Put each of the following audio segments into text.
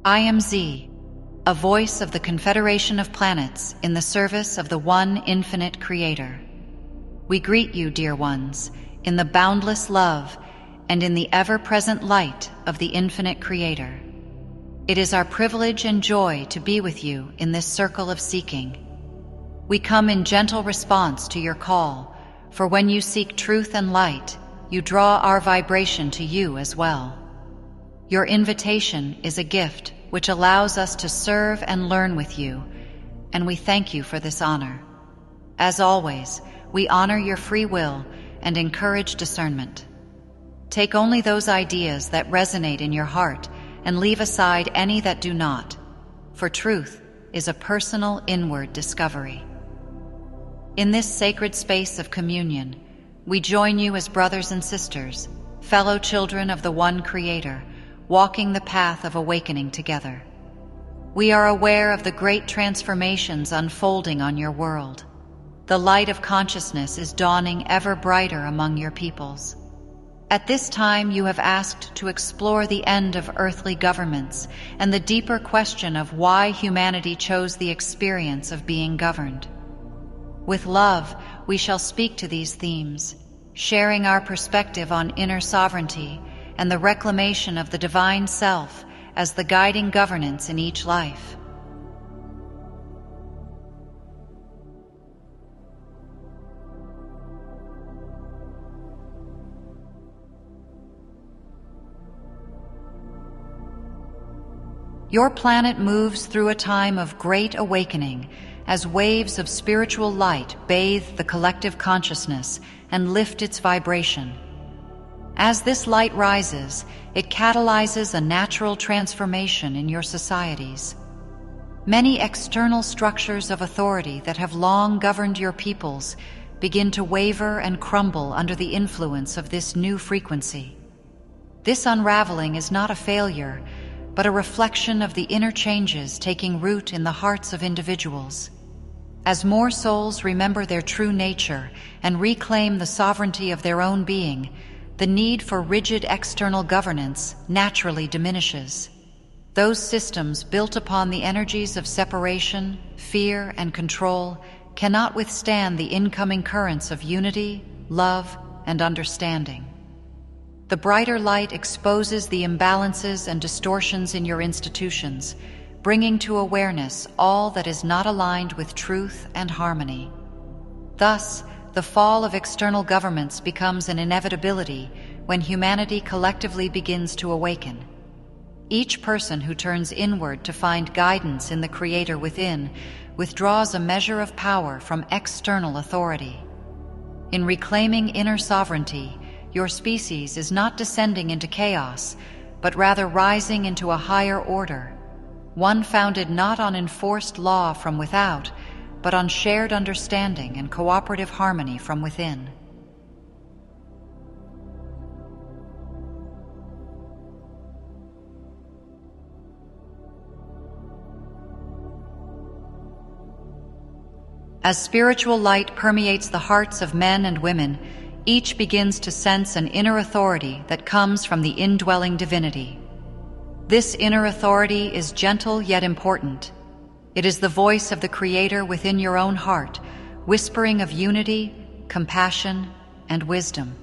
I am Z, a voice of the Confederation of planets in the service of the one infinite Creator. We greet you, dear ones, in the boundless love and in the ever-present light of the infinite Creator. It is our privilege and joy to be with you in this circle of seeking. We come in gentle response to your call, for when you seek truth and light, you draw our vibration to you as well. Your invitation is a gift which allows us to serve and learn with you, and we thank you for this honor. As always, we honor your free will and encourage discernment. Take only those ideas that resonate in your heart and leave aside any that do not, for truth is a personal inward discovery. In this sacred space of communion, we join you as brothers and sisters, fellow children of the one Creator, walking the path of awakening together. We are aware of the great transformations unfolding on your world. The light of consciousness is dawning ever brighter among your peoples. At this time, you have asked to explore the end of earthly governments and the deeper question of why humanity chose the experience of being governed. With love, we shall speak to these themes, sharing our perspective on inner sovereignty and the reclamation of the divine self as the guiding governance in each life. Your planet moves through a time of great awakening as waves of spiritual light bathe the collective consciousness and lift its vibration. As this light rises, it catalyzes a natural transformation in your societies. Many external structures of authority that have long governed your peoples begin to waver and crumble under the influence of this new frequency. This unraveling is not a failure, but a reflection of the inner changes taking root in the hearts of individuals. As more souls remember their true nature and reclaim the sovereignty of their own being, the need for rigid external governance naturally diminishes. Those systems built upon the energies of separation, fear, and control cannot withstand the incoming currents of unity, love, and understanding. The brighter light exposes the imbalances and distortions in your institutions, bringing to awareness all that is not aligned with truth and harmony. Thus, the fall of external governments becomes an inevitability when humanity collectively begins to awaken. Each person who turns inward to find guidance in the Creator within withdraws a measure of power from external authority. In reclaiming inner sovereignty, your species is not descending into chaos, but rather rising into a higher order, one founded not on enforced law from without, but on shared understanding and cooperative harmony from within. As spiritual light permeates the hearts of men and women, each begins to sense an inner authority that comes from the indwelling divinity. This inner authority is gentle yet important. It is the voice of the Creator within your own heart, whispering of unity, compassion, and wisdom.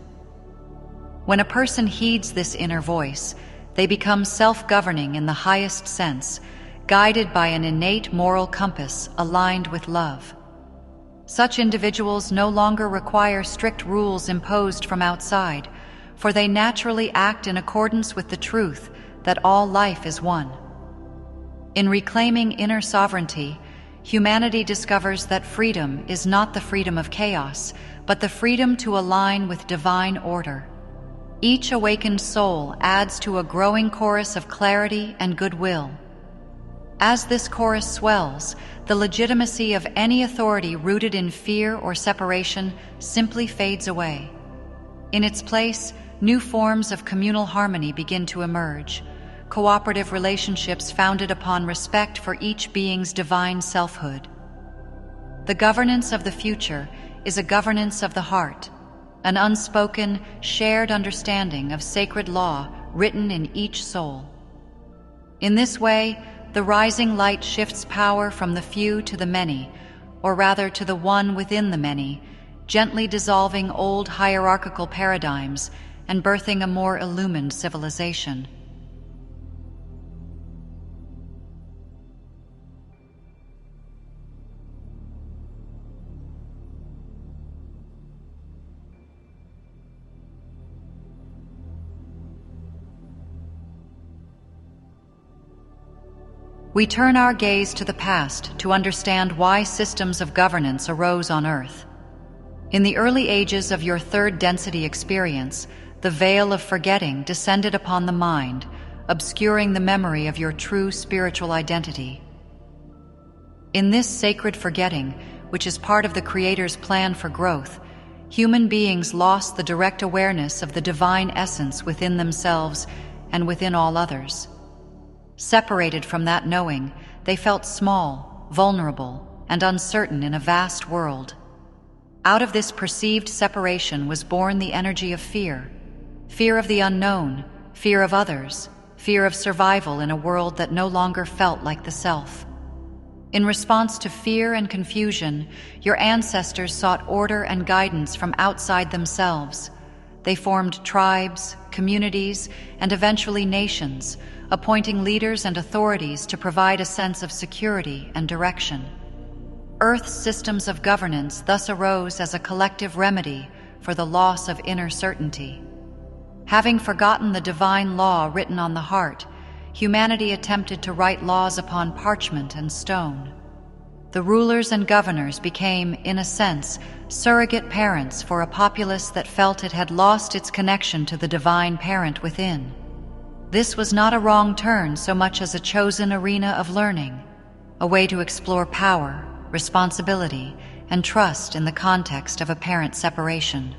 When a person heeds this inner voice, they become self-governing in the highest sense, guided by an innate moral compass aligned with love. Such individuals no longer require strict rules imposed from outside, for they naturally act in accordance with the truth that all life is one. In reclaiming inner sovereignty, humanity discovers that freedom is not the freedom of chaos, but the freedom to align with divine order. Each awakened soul adds to a growing chorus of clarity and goodwill. As this chorus swells, the legitimacy of any authority rooted in fear or separation simply fades away. In its place, new forms of communal harmony begin to emerge, cooperative relationships founded upon respect for each being's divine selfhood. The governance of the future is a governance of the heart, an unspoken, shared understanding of sacred law written in each soul. In this way, the rising light shifts power from the few to the many, or rather to the one within the many, gently dissolving old hierarchical paradigms and birthing a more illumined civilization. We turn our gaze to the past to understand why systems of governance arose on Earth. In the early ages of your third density experience, the veil of forgetting descended upon the mind, obscuring the memory of your true spiritual identity. In this sacred forgetting, which is part of the Creator's plan for growth, human beings lost the direct awareness of the divine essence within themselves and within all others. Separated from that knowing, they felt small, vulnerable, and uncertain in a vast world. Out of this perceived separation was born the energy of fear. Fear of the unknown, fear of others, fear of survival in a world that no longer felt like the self. In response to fear and confusion, your ancestors sought order and guidance from outside themselves. They formed tribes, communities, and eventually nations, appointing leaders and authorities to provide a sense of security and direction. Earth's systems of governance thus arose as a collective remedy for the loss of inner certainty. Having forgotten the divine law written on the heart, humanity attempted to write laws upon parchment and stone. The rulers and governors became, in a sense, surrogate parents for a populace that felt it had lost its connection to the divine parent within. This was not a wrong turn so much as a chosen arena of learning, a way to explore power, responsibility, and trust in the context of apparent separation.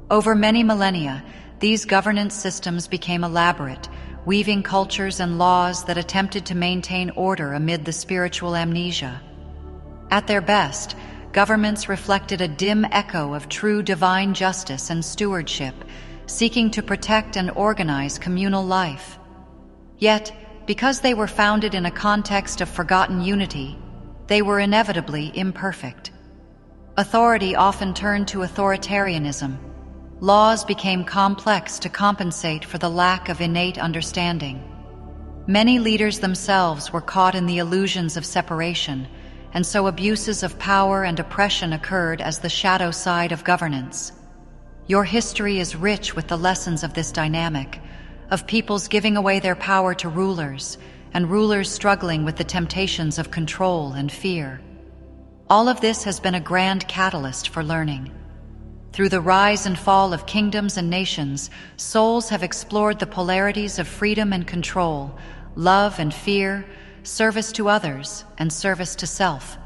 Over many millennia, these governance systems became elaborate, weaving cultures and laws that attempted to maintain order amid the spiritual amnesia. At their best, governments reflected a dim echo of true divine justice and stewardship, seeking to protect and organize communal life. Yet, because they were founded in a context of forgotten unity, they were inevitably imperfect. Authority often turned to authoritarianism. Laws became complex to compensate for the lack of innate understanding. Many leaders themselves were caught in the illusions of separation, and so abuses of power and oppression occurred as the shadow side of governance. Your history is rich with the lessons of this dynamic, of peoples giving away their power to rulers, and rulers struggling with the temptations of control and fear. All of this has been a grand catalyst for learning. Through the rise and fall of kingdoms and nations, souls have explored the polarities of freedom and control, love and fear, service to others, and service to self.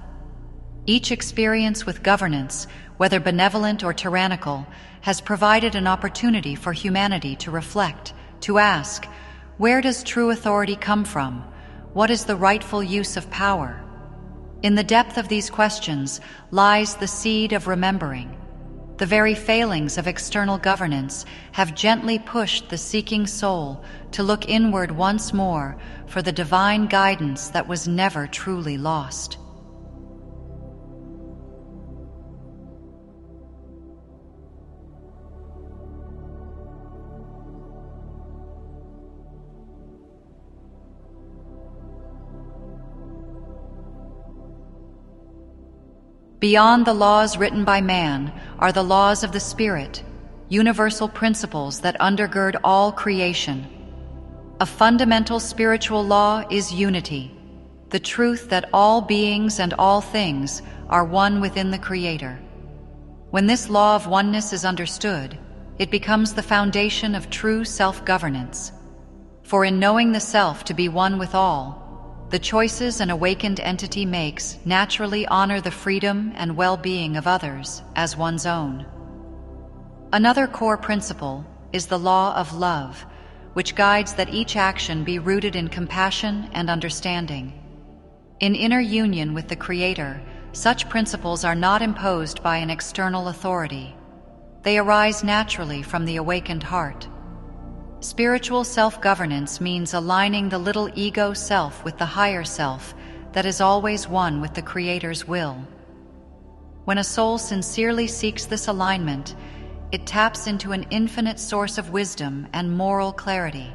Each experience with governance, whether benevolent or tyrannical, has provided an opportunity for humanity to reflect, to ask, where does true authority come from? What is the rightful use of power? In the depth of these questions lies the seed of remembering. The very failings of external governance have gently pushed the seeking soul to look inward once more for the divine guidance that was never truly lost. Beyond the laws written by man are the laws of the Spirit, universal principles that undergird all creation. A fundamental spiritual law is unity, the truth that all beings and all things are one within the Creator. When this law of oneness is understood, it becomes the foundation of true self-governance. For in knowing the self to be one with all, the choices an awakened entity makes naturally honor the freedom and well-being of others as one's own. Another core principle is the law of love, which guides that each action be rooted in compassion and understanding. In inner union with the Creator, such principles are not imposed by an external authority. They arise naturally from the awakened heart. Spiritual self-governance means aligning the little ego self with the higher self that is always one with the Creator's will. When a soul sincerely seeks this alignment, it taps into an infinite source of wisdom and moral clarity.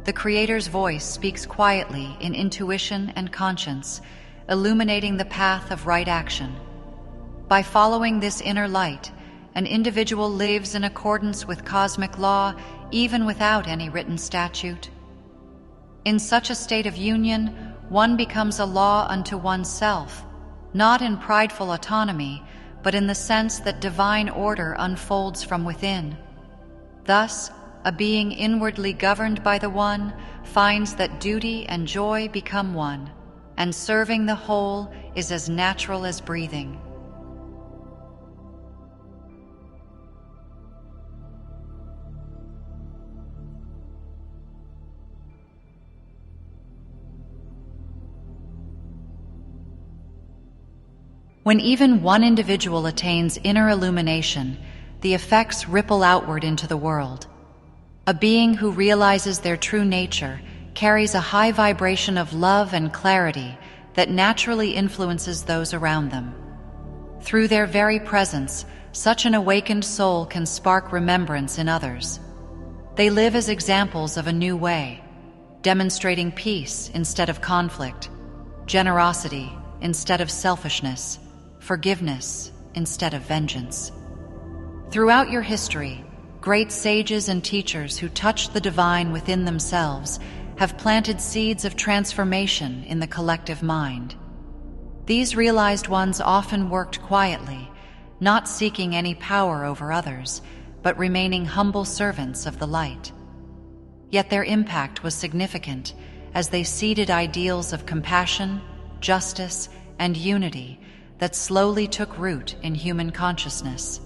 The Creator's voice speaks quietly in intuition and conscience, illuminating the path of right action. By following this inner light, an individual lives in accordance with cosmic law even without any written statute. In such a state of union, one becomes a law unto oneself, not in prideful autonomy, but in the sense that divine order unfolds from within. Thus, a being inwardly governed by the One finds that duty and joy become one, and serving the whole is as natural as breathing. When even one individual attains inner illumination, the effects ripple outward into the world. A being who realizes their true nature carries a high vibration of love and clarity that naturally influences those around them. Through their very presence, such an awakened soul can spark remembrance in others. They live as examples of a new way, demonstrating peace instead of conflict, generosity instead of selfishness, forgiveness instead of vengeance. Throughout your history, great sages and teachers who touched the divine within themselves have planted seeds of transformation in the collective mind. These realized ones often worked quietly, not seeking any power over others, but remaining humble servants of the light. Yet their impact was significant as they seeded ideals of compassion, justice, and unity that slowly took root in human consciousness.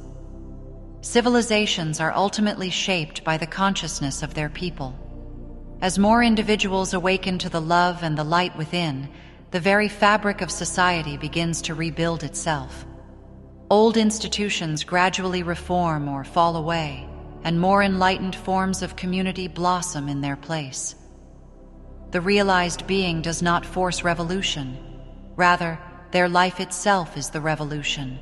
Civilizations are ultimately shaped by the consciousness of their people. As more individuals awaken to the love and the light within, the very fabric of society begins to rebuild itself. Old institutions gradually reform or fall away, and more enlightened forms of community blossom in their place. The realized being does not force revolution. Rather, their life itself is the revolution,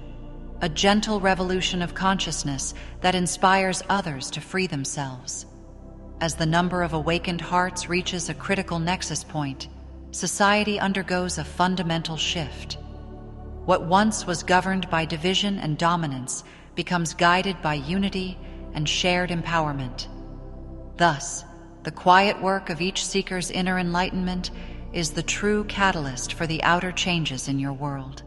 a gentle revolution of consciousness that inspires others to free themselves. As the number of awakened hearts reaches a critical nexus point, society undergoes a fundamental shift. What once was governed by division and dominance becomes guided by unity and shared empowerment. Thus, the quiet work of each seeker's inner enlightenment is the true catalyst for the outer changes in your world.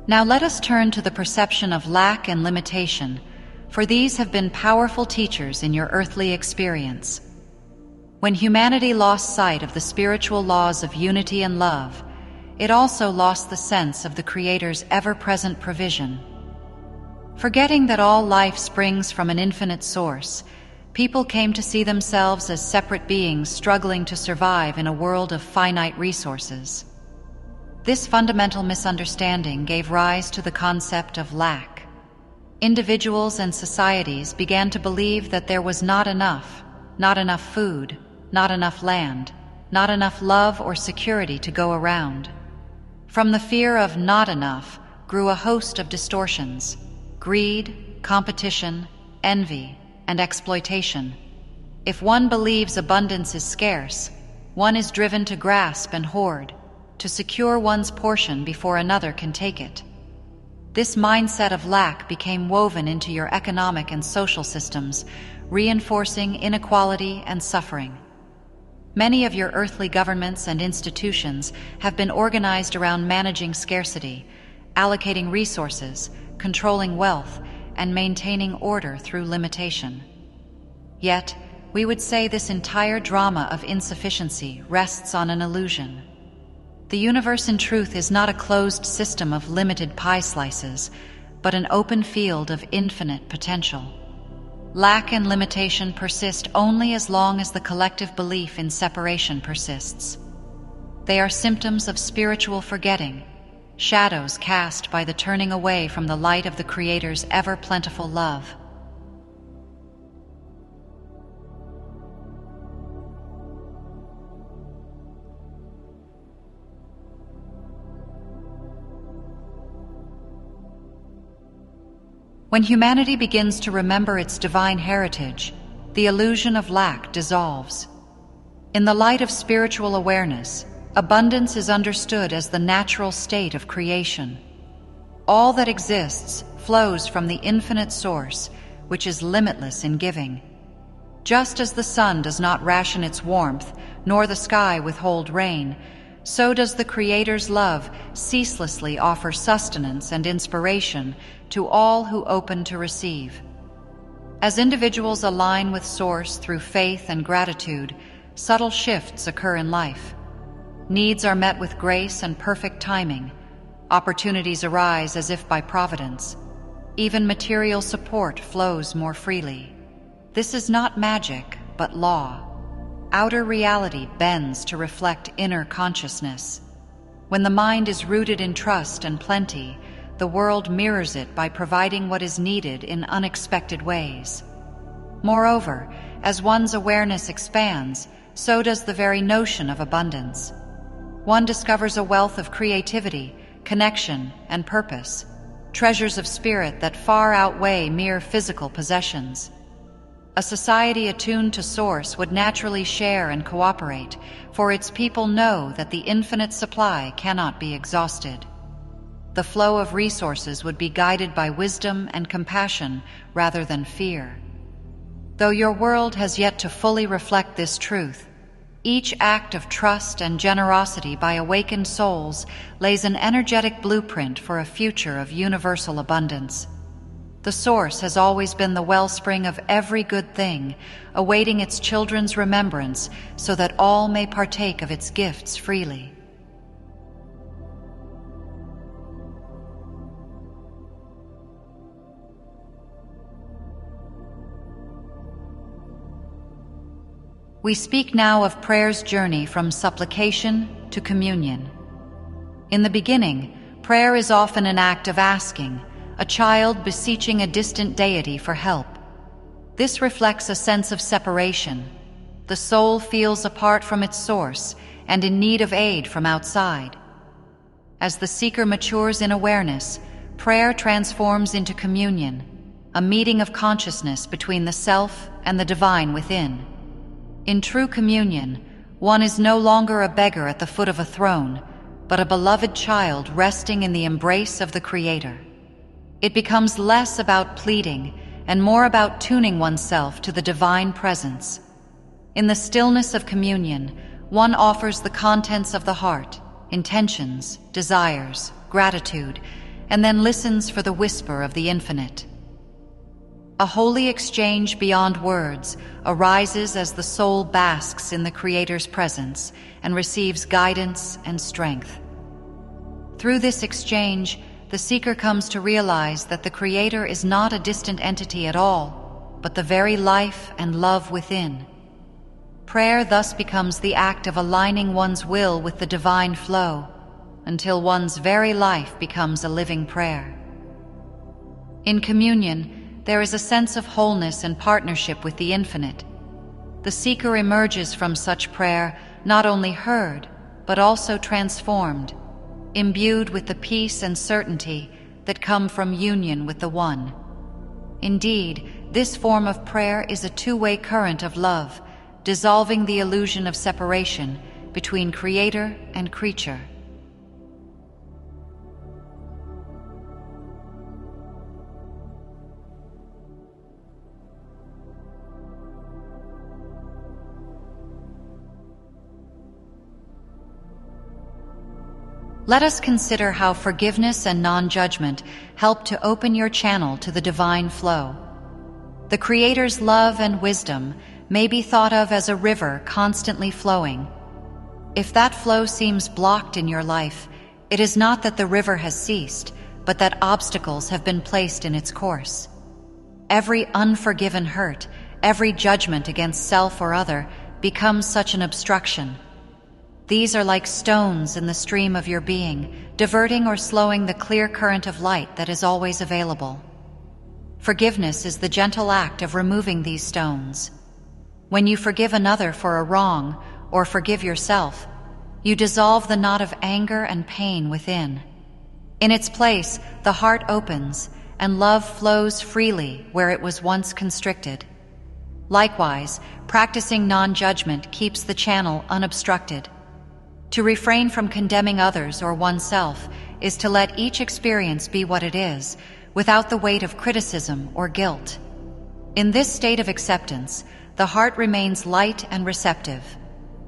Now let us turn to the perception of lack and limitation, for these have been powerful teachers in your earthly experience. When humanity lost sight of the spiritual laws of unity and love, it also lost the sense of the Creator's ever-present provision. Forgetting that all life springs from an infinite source, people came to see themselves as separate beings struggling to survive in a world of finite resources. This fundamental misunderstanding gave rise to the concept of lack. Individuals and societies began to believe that there was not enough food, not enough land, not enough love or security to go around. From the fear of not enough grew a host of distortions: greed, competition, envy, and exploitation. If one believes abundance is scarce, one is driven to grasp and hoard, to secure one's portion before another can take it. This mindset of lack became woven into your economic and social systems, reinforcing inequality and suffering. Many of your earthly governments and institutions have been organized around managing scarcity, allocating resources, controlling wealth, and maintaining order through limitation. Yet, we would say this entire drama of insufficiency rests on an illusion. The universe in truth is not a closed system of limited pie slices, but an open field of infinite potential. Lack and limitation persist only as long as the collective belief in separation persists. They are symptoms of spiritual forgetting, shadows cast by the turning away from the light of the Creator's ever-plentiful love. When humanity begins to remember its divine heritage, the illusion of lack dissolves. In the light of spiritual awareness, abundance is understood as the natural state of creation. All that exists flows from the infinite source, which is limitless in giving. Just as the sun does not ration its warmth, nor the sky withhold rain, so does the Creator's love ceaselessly offer sustenance and inspiration to all who open to receive. As individuals align with Source through faith and gratitude, subtle shifts occur in life. Needs are met with grace and perfect timing. Opportunities arise as if by providence. Even material support flows more freely. This is not magic, but law. Outer reality bends to reflect inner consciousness. When the mind is rooted in trust and plenty, the world mirrors it by providing what is needed in unexpected ways. Moreover, as one's awareness expands, so does the very notion of abundance. One discovers a wealth of creativity, connection, and purpose, treasures of spirit that far outweigh mere physical possessions. A society attuned to Source would naturally share and cooperate, for its people know that the infinite supply cannot be exhausted. The flow of resources would be guided by wisdom and compassion rather than fear. Though your world has yet to fully reflect this truth, each act of trust and generosity by awakened souls lays an energetic blueprint for a future of universal abundance. The Source has always been the wellspring of every good thing, awaiting its children's remembrance so that all may partake of its gifts freely. We speak now of prayer's journey from supplication to communion. In the beginning, prayer is often an act of asking, a child beseeching a distant deity for help. This reflects a sense of separation. The soul feels apart from its source and in need of aid from outside. As the seeker matures in awareness, prayer transforms into communion, a meeting of consciousness between the self and the divine within. In true communion, one is no longer a beggar at the foot of a throne, but a beloved child resting in the embrace of the Creator. It becomes less about pleading and more about tuning oneself to the divine presence. In the stillness of communion, one offers the contents of the heart, intentions, desires, gratitude, and then listens for the whisper of the infinite. A holy exchange beyond words arises as the soul basks in the Creator's presence and receives guidance and strength. Through this exchange, the seeker comes to realize that the Creator is not a distant entity at all, but the very life and love within. Prayer thus becomes the act of aligning one's will with the divine flow, until one's very life becomes a living prayer. In communion, there is a sense of wholeness and partnership with the infinite. The seeker emerges from such prayer not only heard, but also transformed, imbued with the peace and certainty that come from union with the One. Indeed, this form of prayer is a two-way current of love, dissolving the illusion of separation between Creator and creature. Let us consider how forgiveness and non-judgment help to open your channel to the divine flow. The Creator's love and wisdom may be thought of as a river constantly flowing. If that flow seems blocked in your life, it is not that the river has ceased, but that obstacles have been placed in its course. Every unforgiven hurt, every judgment against self or other becomes such an obstruction. These are like stones in the stream of your being, diverting or slowing the clear current of light that is always available. Forgiveness is the gentle act of removing these stones. When you forgive another for a wrong, or forgive yourself, you dissolve the knot of anger and pain within. In its place, the heart opens, and love flows freely where it was once constricted. Likewise, practicing non-judgment keeps the channel unobstructed. To refrain from condemning others or oneself is to let each experience be what it is, without the weight of criticism or guilt. In this state of acceptance, the heart remains light and receptive.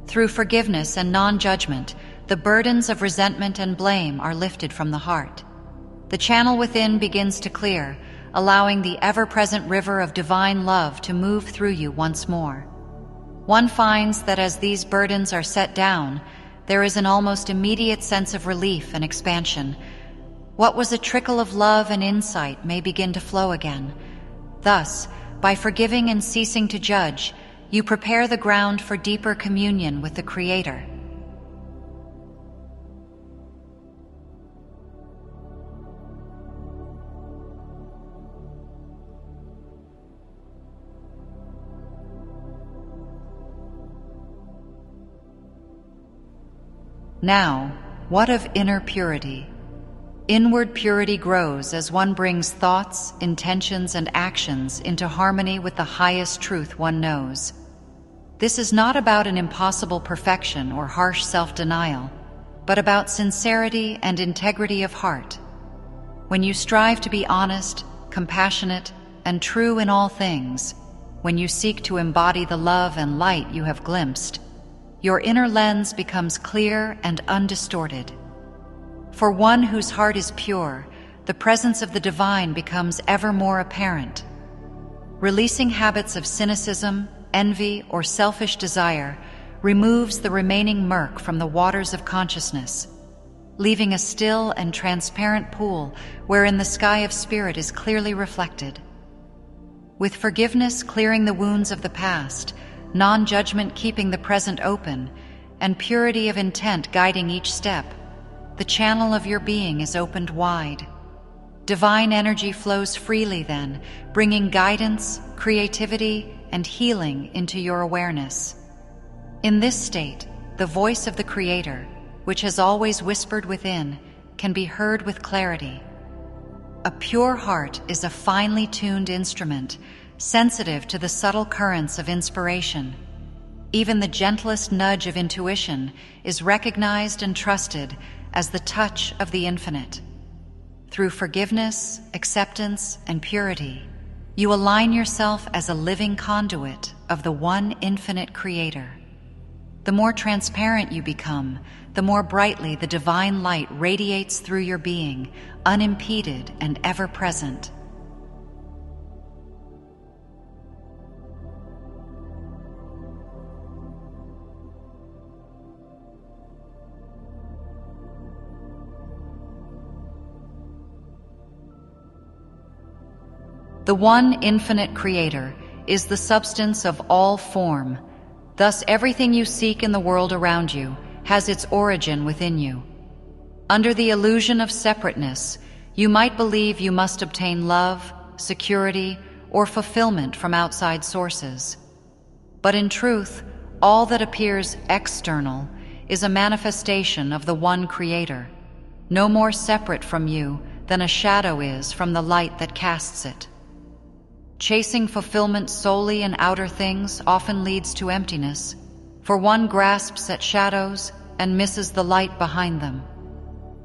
Through forgiveness and non-judgment, the burdens of resentment and blame are lifted from the heart. The channel within begins to clear, allowing the ever-present river of divine love to move through you once more. One finds that as these burdens are set down, there is an almost immediate sense of relief and expansion. What was a trickle of love and insight may begin to flow again. Thus, by forgiving and ceasing to judge, you prepare the ground for deeper communion with the Creator. Now, what of inner purity? Inward purity grows as one brings thoughts, intentions, and actions into harmony with the highest truth one knows. This is not about an impossible perfection or harsh self-denial, but about sincerity and integrity of heart. When you strive to be honest, compassionate, and true in all things, when you seek to embody the love and light you have glimpsed, your inner lens becomes clear and undistorted. For one whose heart is pure, the presence of the divine becomes ever more apparent. Releasing habits of cynicism, envy, or selfish desire removes the remaining murk from the waters of consciousness, leaving a still and transparent pool wherein the sky of spirit is clearly reflected. With forgiveness clearing the wounds of the past, non-judgment keeping the present open, and purity of intent guiding each step, the channel of your being is opened wide. Divine energy flows freely then, bringing guidance, creativity, and healing into your awareness. In this state, the voice of the Creator, which has always whispered within, can be heard with clarity. A pure heart is a finely tuned instrument, sensitive to the subtle currents of inspiration. Even the gentlest nudge of intuition is recognized and trusted as the touch of the infinite. Through forgiveness, acceptance, and purity, you align yourself as a living conduit of the one infinite Creator. The more transparent you become, the more brightly the divine light radiates through your being, unimpeded and ever-present. The one infinite Creator is the substance of all form. Thus, everything you seek in the world around you has its origin within you. Under the illusion of separateness, you might believe you must obtain love, security, or fulfillment from outside sources. But in truth, all that appears external is a manifestation of the one Creator, no more separate from you than a shadow is from the light that casts it. Chasing fulfillment solely in outer things often leads to emptiness, for one grasps at shadows and misses the light behind them.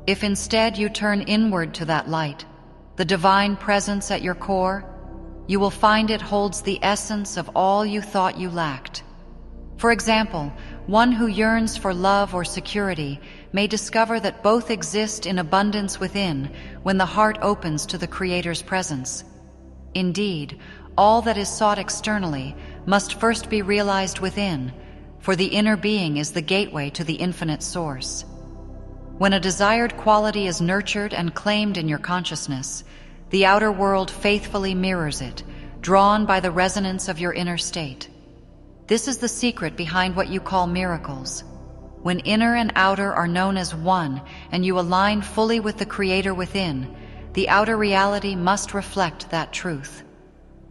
If instead you turn inward to that light, the divine presence at your core, you will find it holds the essence of all you thought you lacked. For example, one who yearns for love or security may discover that both exist in abundance within when the heart opens to the Creator's presence. Indeed, all that is sought externally must first be realized within, for the inner being is the gateway to the infinite source. When a desired quality is nurtured and claimed in your consciousness, the outer world faithfully mirrors it, drawn by the resonance of your inner state. This is the secret behind what you call miracles. When inner and outer are known as one and you align fully with the Creator within, the outer reality must reflect that truth.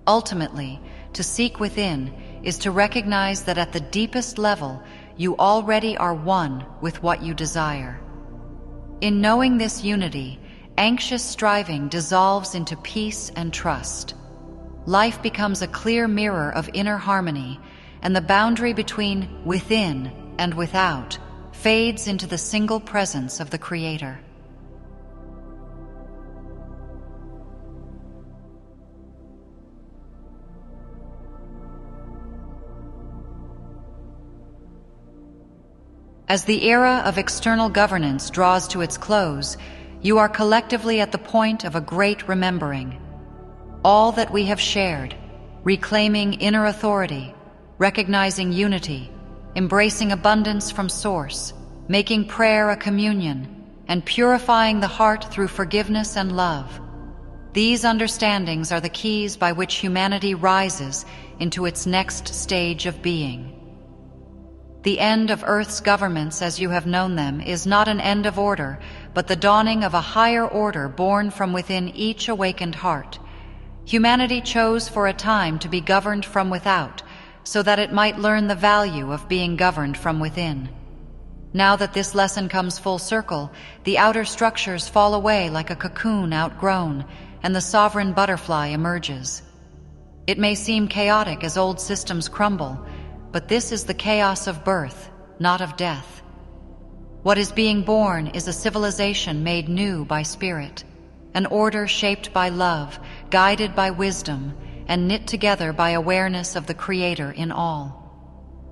Ultimately, to seek within is to recognize that at the deepest level, you already are one with what you desire. In knowing this unity, anxious striving dissolves into peace and trust. Life becomes a clear mirror of inner harmony, and the boundary between within and without fades into the single presence of the Creator. As the era of external governance draws to its close, you are collectively at the point of a great remembering. All that we have shared, reclaiming inner authority, recognizing unity, embracing abundance from Source, making prayer a communion, and purifying the heart through forgiveness and love. These understandings are the keys by which humanity rises into its next stage of being. The end of Earth's governments as you have known them is not an end of order, but the dawning of a higher order born from within each awakened heart. Humanity chose for a time to be governed from without, so that it might learn the value of being governed from within. Now that this lesson comes full circle, the outer structures fall away like a cocoon outgrown, and the sovereign butterfly emerges. It may seem chaotic as old systems crumble, but this is the chaos of birth, not of death. What is being born is a civilization made new by spirit, an order shaped by love, guided by wisdom, and knit together by awareness of the Creator in all.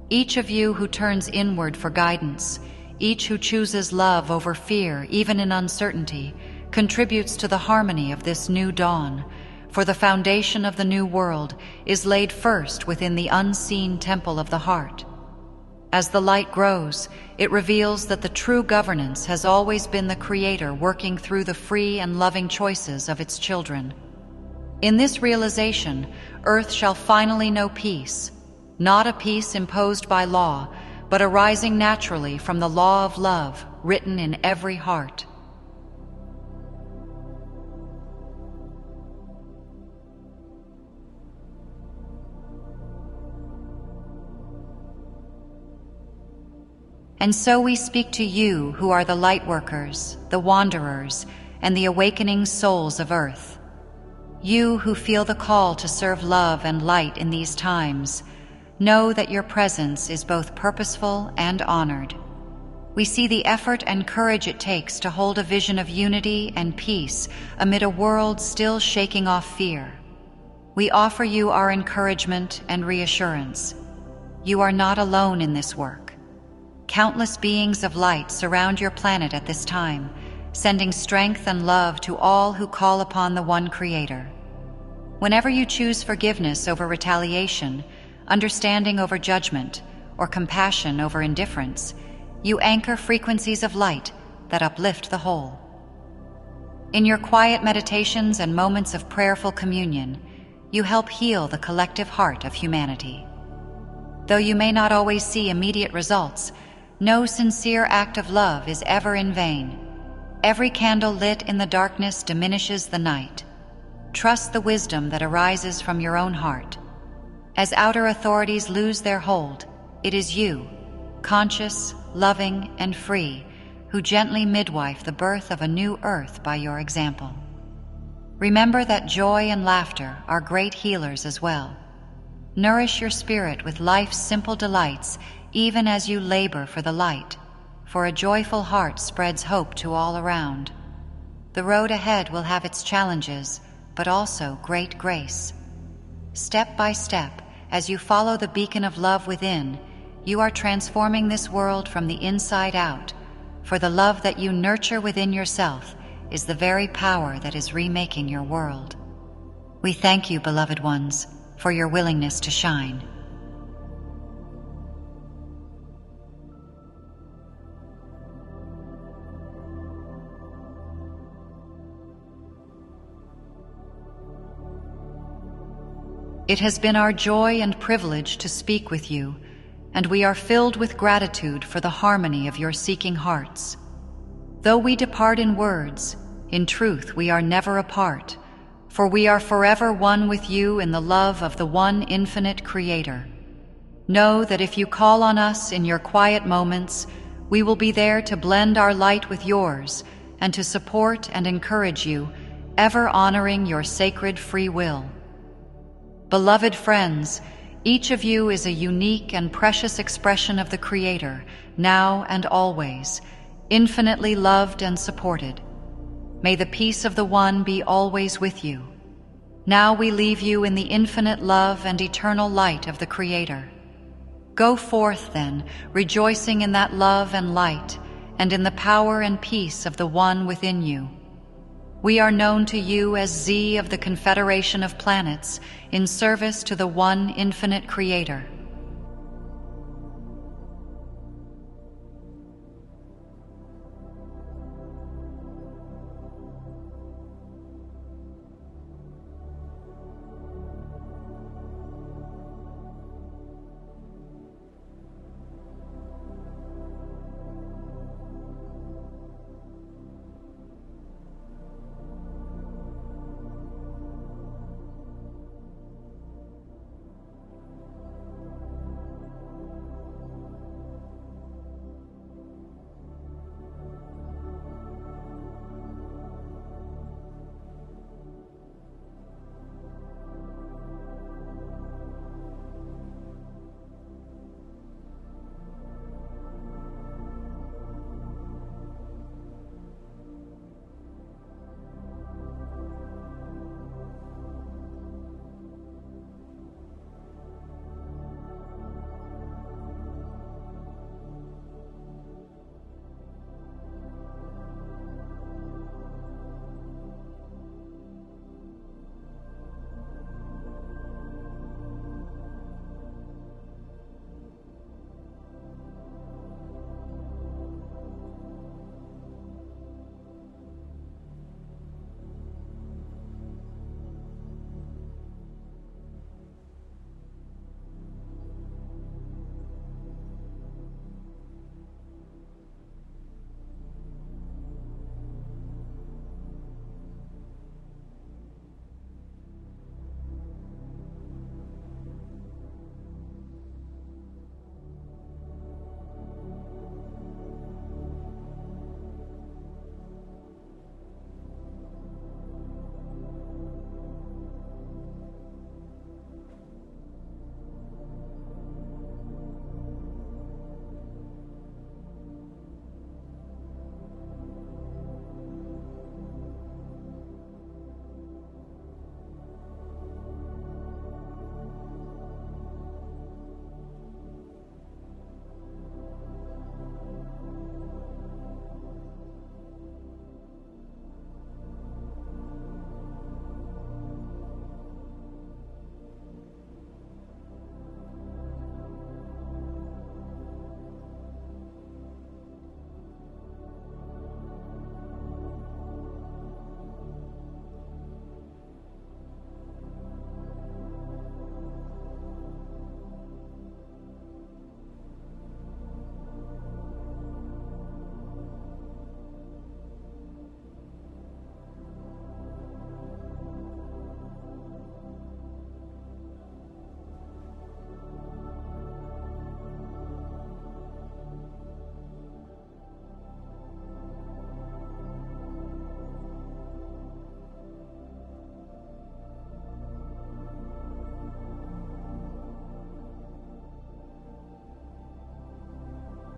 Each of you who turns inward for guidance, each who chooses love over fear, even in uncertainty, contributes to the harmony of this new dawn, for the foundation of the new world is laid first within the unseen temple of the heart. As the light grows, it reveals that the true governance has always been the Creator working through the free and loving choices of its children. In this realization, Earth shall finally know peace, not a peace imposed by law, but arising naturally from the law of love written in every heart. And so we speak to you who are the Lightworkers, the Wanderers, and the awakening souls of Earth. You who feel the call to serve love and light in these times, know that your presence is both purposeful and honored. We see the effort and courage it takes to hold a vision of unity and peace amid a world still shaking off fear. We offer you our encouragement and reassurance. You are not alone in this work. Countless beings of light surround your planet at this time, sending strength and love to all who call upon the one Creator. Whenever you choose forgiveness over retaliation, understanding over judgment, or compassion over indifference, you anchor frequencies of light that uplift the whole. In your quiet meditations and moments of prayerful communion, you help heal the collective heart of humanity. Though you may not always see immediate results, no sincere act of love is ever in vain. Every candle lit in the darkness diminishes the night. Trust the wisdom that arises from your own heart. As outer authorities lose their hold, it is you, conscious, loving, and free, who gently midwife the birth of a new earth by your example. Remember that joy and laughter are great healers as well. Nourish your spirit with life's simple delights even as you labor for the light, for a joyful heart spreads hope to all around. The road ahead will have its challenges, but also great grace. Step by step, as you follow the beacon of love within, you are transforming this world from the inside out, for the love that you nurture within yourself is the very power that is remaking your world. We thank you, beloved ones, for your willingness to shine. It has been our joy and privilege to speak with you, and we are filled with gratitude for the harmony of your seeking hearts. Though we depart in words, in truth we are never apart, for we are forever one with you in the love of the one infinite Creator. Know that if you call on us in your quiet moments, we will be there to blend our light with yours and to support and encourage you, ever honoring your sacred free will. Beloved friends, each of you is a unique and precious expression of the Creator, now and always, infinitely loved and supported. May the peace of the One be always with you. Now we leave you in the infinite love and eternal light of the Creator. Go forth, then, rejoicing in that love and light, and in the power and peace of the One within you. We are known to you as Z of the Confederation of Planets, in service to the one infinite Creator.